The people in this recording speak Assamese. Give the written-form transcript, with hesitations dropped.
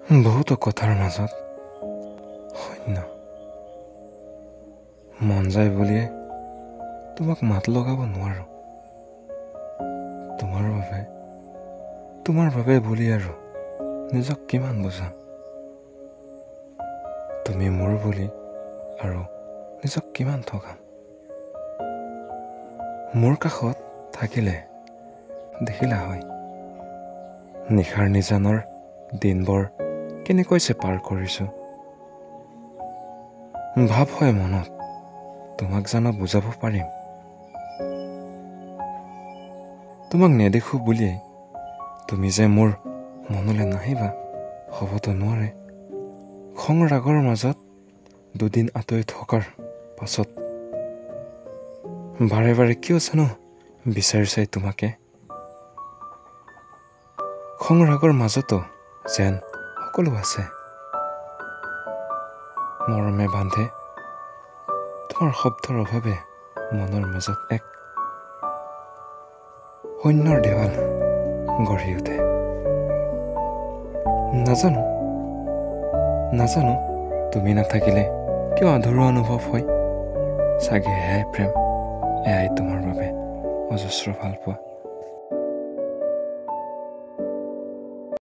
বহুতো কথাৰ মাজত শূন্য মন যায় বুলিয়ে তোমাক মাত লগাব নোৱাৰো। তোমাৰ বাবে বুলি আৰু নিজক কিমান বুজাম। তুমি মোৰ বুলি আৰু নিজক কিমান ঠগাম। মোৰ কাষত থাকিলে দেখিলা হয় নিশাৰ নিজানৰ দিনবোৰ কেনেকৈ যে পাৰ কৰিছো। ভাৱ হয় মনত তোমাক জানো বুজাব পাৰিম। তোমাক নেদেখো বুলিয়ে তুমি যে মোৰ মনলৈ নাহিবা হ'বতো নোৱাৰে। খং ৰাগৰ মাজত দুদিন আঁতৰি থকাৰ পাছত বাৰে বাৰে কিয় জানো বিচাৰি চাই তোমাকে। খং ৰাগৰ মাজতো যেন সকলো আছে। মৰমে বান্ধে তোমাৰ শব্দৰ অভাৱে মনৰ মাজত এক শূন্যৰ দেৱাল গঢ়ি উঠে। নাজানো তুমি নাথাকিলে কিয় আধৰুৱা অনুভৱ হয়। চাগে এয়াই প্ৰেম, এয়াই তোমাৰ বাবে অজস্ৰ ভাল পোৱা।